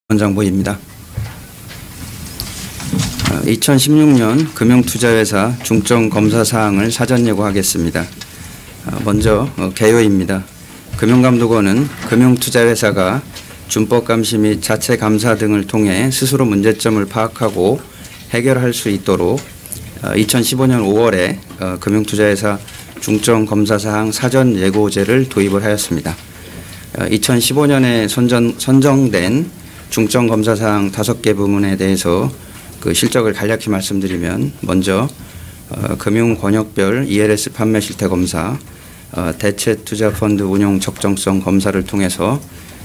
원장보입니다. 2016년 금융투자회사 중점검사사항을 사전 예고하겠습니다. 먼저 개요입니다. 금융감독원은 금융투자회사가 준법감시 및 자체감사 등을 통해 스스로 문제점을 파악하고 해결할 수 있도록 2015년 5월에 금융투자회사 중점검사사항 사전 예고제를 도입을 하였습니다. 2015년에 선정된 중점검사사항 5개 부문에 대해서 그 실적을 간략히 말씀드리면, 먼저 금융권역별 ELS 판매 실태 검사, 대체투자펀드 운용 적정성 검사를 통해서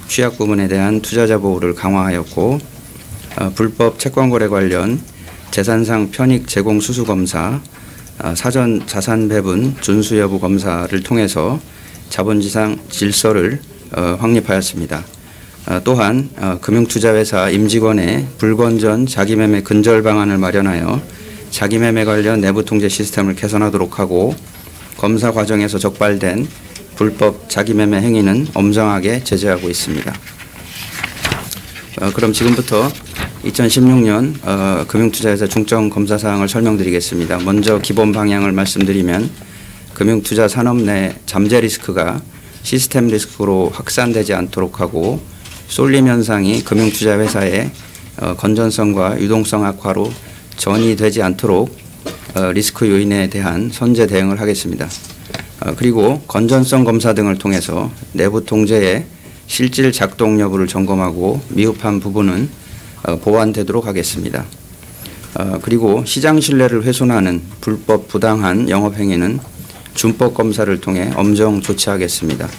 취약 부문에 대한 투자자 보호를 강화하였고, 불법 채권거래 관련 재산상 편익 제공 수수 검사, 사전 자산 배분 준수 여부 검사를 통해서 자본지상 질서를 확립하였습니다. 또한 금융투자회사 임직원의 불건전 자기매매 근절 방안을 마련하여 자기매매 관련 내부 통제 시스템을 개선하도록 하고, 검사 과정에서 적발된 불법 자기매매 행위는 엄정하게 제재하고 있습니다. 그럼 지금부터 2016년 금융투자회사 중점검사사항을 설명드리겠습니다. 먼저 기본 방향을 말씀드리면, 금융투자 산업 내 잠재 리스크가 시스템 리스크로 확산되지 않도록 하고, 쏠림 현상이 금융투자회사의 건전성과 유동성 악화로 전이되지 않도록 리스크 요인에 대한 선제 대응을 하겠습니다. 그리고 건전성 검사 등을 통해서 내부 통제의 실질 작동 여부를 점검하고 미흡한 부분은 보완되도록 하겠습니다. 그리고 시장 신뢰를 훼손하는 불법 부당한 영업행위는 준법 검사를 통해 엄정 조치하겠습니다.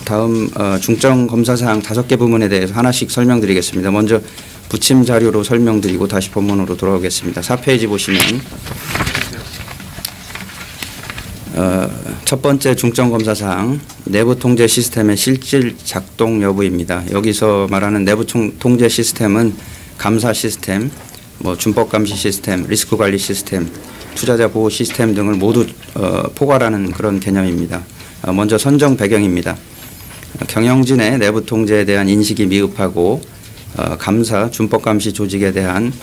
다음 중점검사사항 5개 부문에 대해서 하나씩 설명드리겠습니다. 먼저 부침 자료로 설명드리고 다시 본문으로 돌아오겠습니다. 4페이지 보시면 첫 번째 중점검사사항 내부 통제 시스템의 실질 작동 여부입니다. 여기서 말하는 내부 통제 시스템은 감사 시스템, 준법 감시 시스템, 리스크 관리 시스템, 투자자 보호 시스템 등을 모두 포괄하는 그런 개념입니다. 먼저 선정 배경입니다. 경영진의 내부 통제에 대한 인식이 미흡하고 감사, 준법 감시 조직에 대한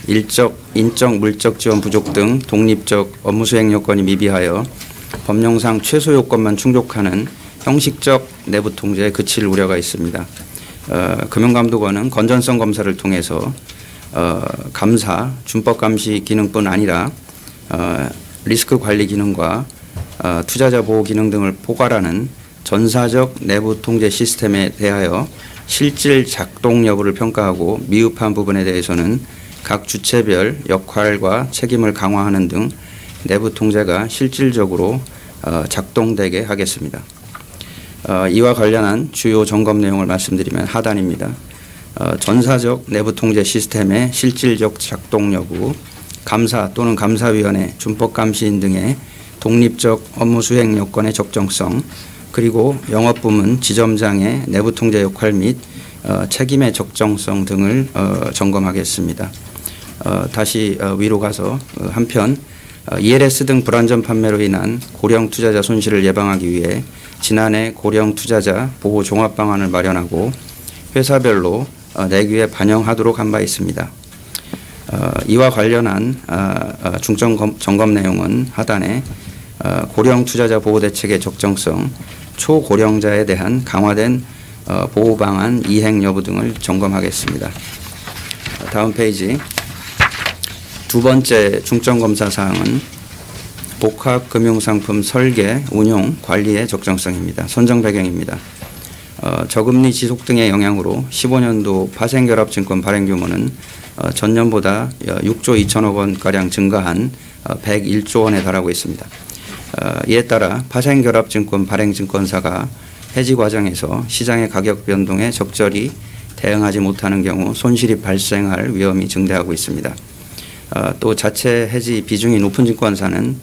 인적, 물적 지원 부족 등 독립적 업무 수행 요건이 미비하여 법령상 최소 요건만 충족하는 형식적 내부 통제에 그칠 우려가 있습니다. 금융감독원은 건전성 검사를 통해서 감사, 준법 감시 기능뿐 아니라 리스크 관리 기능과 투자자 보호 기능 등을 포괄하는 전사적 내부 통제 시스템에 대하여 실질 작동 여부를 평가하고, 미흡한 부분에 대해서는 각 주체별 역할과 책임을 강화하는 등 내부 통제가 실질적으로 작동되게 하겠습니다. 이와 관련한 주요 점검 내용을 말씀드리면 하단입니다. 전사적 내부 통제 시스템의 실질적 작동 여부, 감사 또는 감사위원회, 준법 감시인 등의 독립적 업무 수행 요건의 적정성, 그리고 영업부문 지점장의 내부 통제 역할 및 책임의 적정성 등을 점검하겠습니다. 다시 위로 가서 한편 ELS 등 불안전 판매로 인한 고령 투자자 손실을 예방하기 위해 지난해 고령 투자자 보호 종합 방안을 마련하고 회사별로 내규에 반영하도록 한 바 있습니다. 이와 관련한 중점 점검 내용은 하단에 고령 투자자 보호 대책의 적정성, 초고령자에 대한 강화된 보호 방안 이행 여부 등을 점검하겠습니다. 다음 페이지. 두 번째 중점 검사 사항은 복합 금융상품 설계, 운용, 관리의 적정성입니다. 선정 배경입니다. 저금리 지속 등의 영향으로 15년도 파생결합증권 발행 규모는 전년보다 6조 2천억 원가량 증가한 101조 원에 달하고 있습니다. 이에 따라 파생결합증권 발행증권사가 해지 과정에서 시장의 가격 변동에 적절히 대응하지 못하는 경우 손실이 발생할 위험이 증대하고 있습니다. 또 자체 해지 비중이 높은 증권사는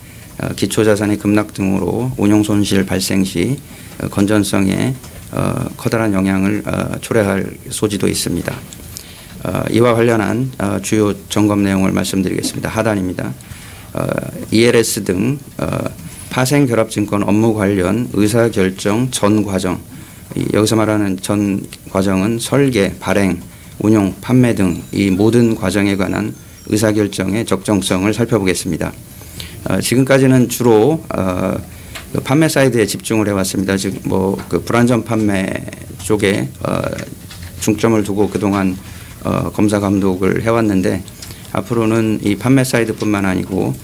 기초자산의 급락 등으로 운용 손실 발생 시 건전성에 커다란 영향을 초래할 소지도 있습니다. 이와 관련한 주요 점검 내용을 말씀드리겠습니다. 하단입니다. ELS 등 파생결합증권 업무 관련 의사결정 전 과정, 여기서 말하는 전 과정은 설계, 발행, 운용, 판매 등 이 모든 과정에 관한 의사결정의 적정성을 살펴보겠습니다. 지금까지는 주로 그 판매 사이드에 집중을 해왔습니다. 즉 그 불안전 판매 쪽에 중점을 두고 그동안 검사 감독을 해왔는데, 앞으로는 이 판매 사이드뿐만 아니고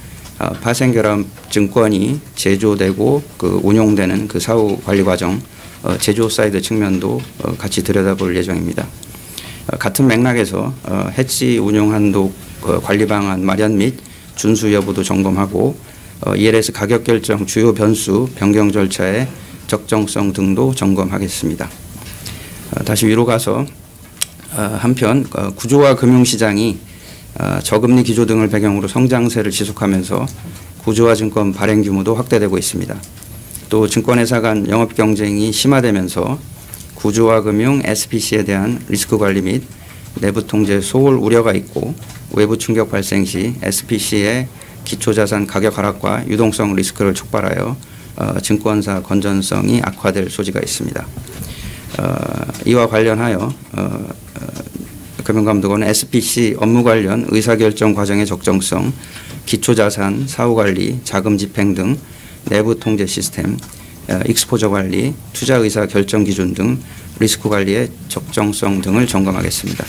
파생결합 증권이 제조되고 그 운용되는 그 사후 관리 과정, 제조 사이드 측면도 같이 들여다볼 예정입니다. 같은 맥락에서 해치 운용 한도 관리 방안 마련 및 준수 여부도 점검하고 ELS 가격 결정 주요 변수 변경 절차의 적정성 등도 점검하겠습니다. 다시 위로 가서 한편 구조화 금융시장이 저금리 기조 등을 배경으로 성장세를 지속하면서 구조화 증권 발행 규모도 확대되고 있습니다. 또 증권회사 간 영업 경쟁이 심화되면서 구조화 금융 SPC에 대한 리스크 관리 및 내부 통제 소홀 우려가 있고, 외부 충격 발생 시 SPC의 기초자산 가격 하락과 유동성 리스크를 촉발하여 증권사 건전성이 악화될 소지가 있습니다. 이와 관련하여 금융감독원은 SPC 업무 관련 의사결정 과정의 적정성, 기초자산, 사후관리, 자금 집행 등 내부 통제 시스템, 익스포저 관리, 투자 의사 결정 기준 등 리스크 관리의 적정성 등을 점검하겠습니다.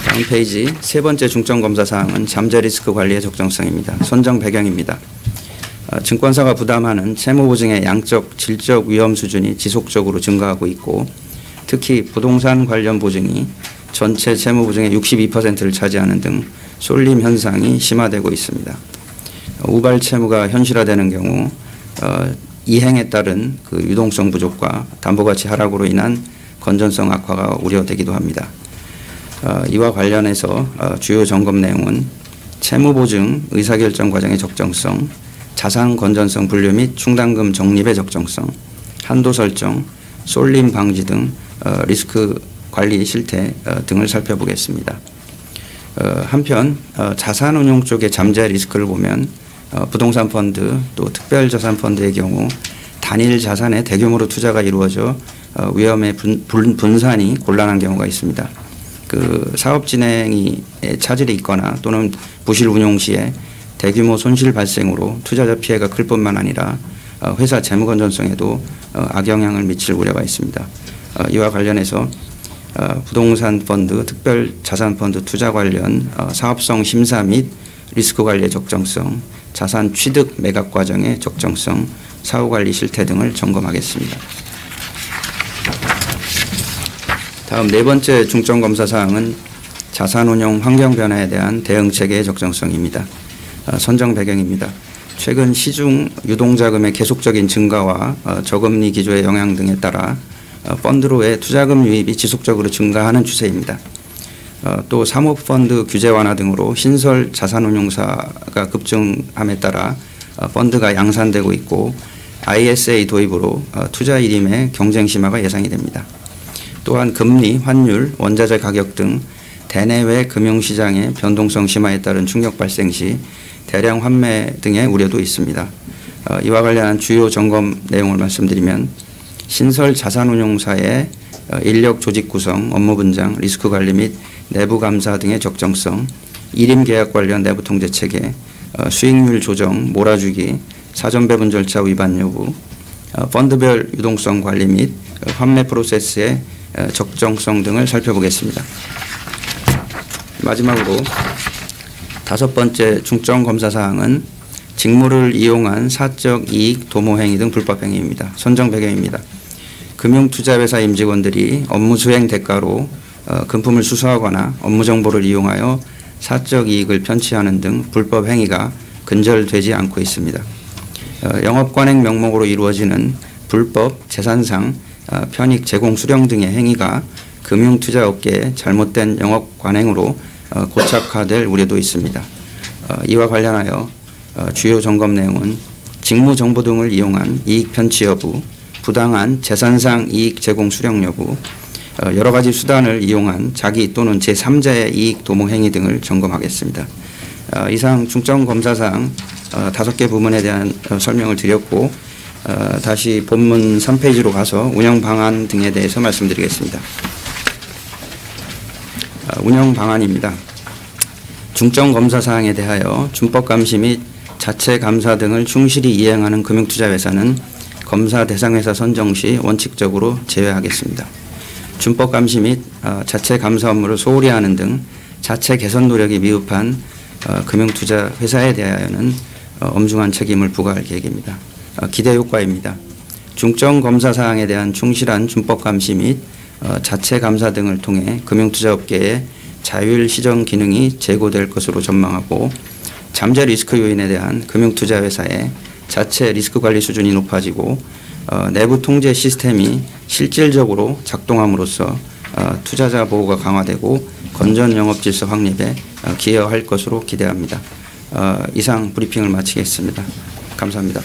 다음 페이지 세 번째 중점 검사 사항은 잠재 리스크 관리의 적정성입니다. 선정 배경입니다. 증권사가 부담하는 채무 보증의 양적, 질적 위험 수준이 지속적으로 증가하고 있고, 특히 부동산 관련 보증이 전체 채무 보증의 62%를 차지하는 등 쏠림 현상이 심화되고 있습니다. 우발 채무가 현실화되는 경우 이행에 따른 그 유동성 부족과 담보가치 하락으로 인한 건전성 악화가 우려되기도 합니다. 이와 관련해서 주요 점검 내용은 채무 보증 의사결정 과정의 적정성, 자산 건전성 분류 및 충당금 적립의 적정성, 한도 설정, 쏠림 방지 등 리스크 관리 실태 등을 살펴보겠습니다. 한편 자산 운용 쪽의 잠재 리스크를 보면 부동산 펀드 또 특별 자산 펀드의 경우 단일 자산에 대규모로 투자가 이루어져 위험의 분산이 곤란한 경우가 있습니다. 그 사업 진행이 차질이 있거나 또는 부실 운용 시에 대규모 손실 발생으로 투자자 피해가 클 뿐만 아니라 회사 재무 건전성에도 악영향을 미칠 우려가 있습니다. 이와 관련해서 부동산 펀드, 특별 자산 펀드 투자 관련 사업성 심사 및 리스크 관리의 적정성, 자산 취득 매각 과정의 적정성, 사후 관리 실태 등을 점검하겠습니다. 다음 네 번째 중점 검사 사항은 자산 운용 환경 변화에 대한 대응 체계의 적정성입니다. 선정 배경입니다. 최근 시중 유동자금의 계속적인 증가와 저금리 기조의 영향 등에 따라 펀드로의 투자금 유입이 지속적으로 증가하는 추세입니다. 또 사모펀드 규제 완화 등으로 신설 자산운용사가 급증함에 따라 펀드가 양산되고 있고, ISA 도입으로 투자 일임의 경쟁 심화가 예상이 됩니다. 또한 금리, 환율, 원자재 가격 등 대내외 금융시장의 변동성 심화에 따른 충격 발생 시 대량 환매 등의 우려도 있습니다. 이와 관련한 주요 점검 내용을 말씀드리면, 신설 자산운용사의 인력 조직 구성, 업무 분장, 리스크 관리 및 내부 감사 등의 적정성, 일임 계약 관련 내부 통제 체계, 수익률 조정, 몰아주기, 사전 배분 절차 위반 여부, 펀드별 유동성 관리 및 환매 프로세스의 적정성 등을 살펴보겠습니다. 마지막으로 다섯 번째 중점 검사 사항은 직무를 이용한 사적 이익 도모 행위 등 불법 행위입니다. 선정 배경입니다. 금융투자회사 임직원들이 업무 수행 대가로 금품을 수수하거나 업무 정보를 이용하여 사적 이익을 편취하는 등 불법 행위가 근절되지 않고 있습니다. 영업관행 명목으로 이루어지는 불법 재산상 편익 제공 수령 등의 행위가 금융투자업계의 잘못된 영업관행으로 고착화될 우려도 있습니다. 이와 관련하여 주요 점검 내용은 직무정보 등을 이용한 이익 편취 여부, 부당한 재산상 이익 제공 수령 여부, 여러 가지 수단을 이용한 자기 또는 제3자의 이익 도모 행위 등을 점검하겠습니다. 이상 중점 검사사항 5개 부문에 대한 설명을 드렸고, 다시 본문 3페이지로 가서 운영 방안 등에 대해서 말씀드리겠습니다. 운영 방안입니다. 중점 검사 사항에 대하여 준법 감시 및 자체 감사 등을 충실히 이행하는 금융투자회사는 검사 대상회사 선정 시 원칙적으로 제외하겠습니다. 준법 감시 및 자체 감사 업무를 소홀히 하는 등 자체 개선 노력이 미흡한 금융투자회사에 대하여는 엄중한 책임을 부과할 계획입니다. 기대 효과입니다. 중점 검사 사항에 대한 충실한 준법 감시 및 자체 감사 등을 통해 금융투자업계의 자율 시정 기능이 제고될 것으로 전망하고 잠재 리스크 요인에 대한 금융투자회사의 자체 리스크 관리 수준이 높아지고 내부 통제 시스템이 실질적으로 작동함으로써 투자자 보호가 강화되고 건전 영업 질서 확립에 기여할 것으로 기대합니다. 이상 브리핑을 마치겠습니다. 감사합니다.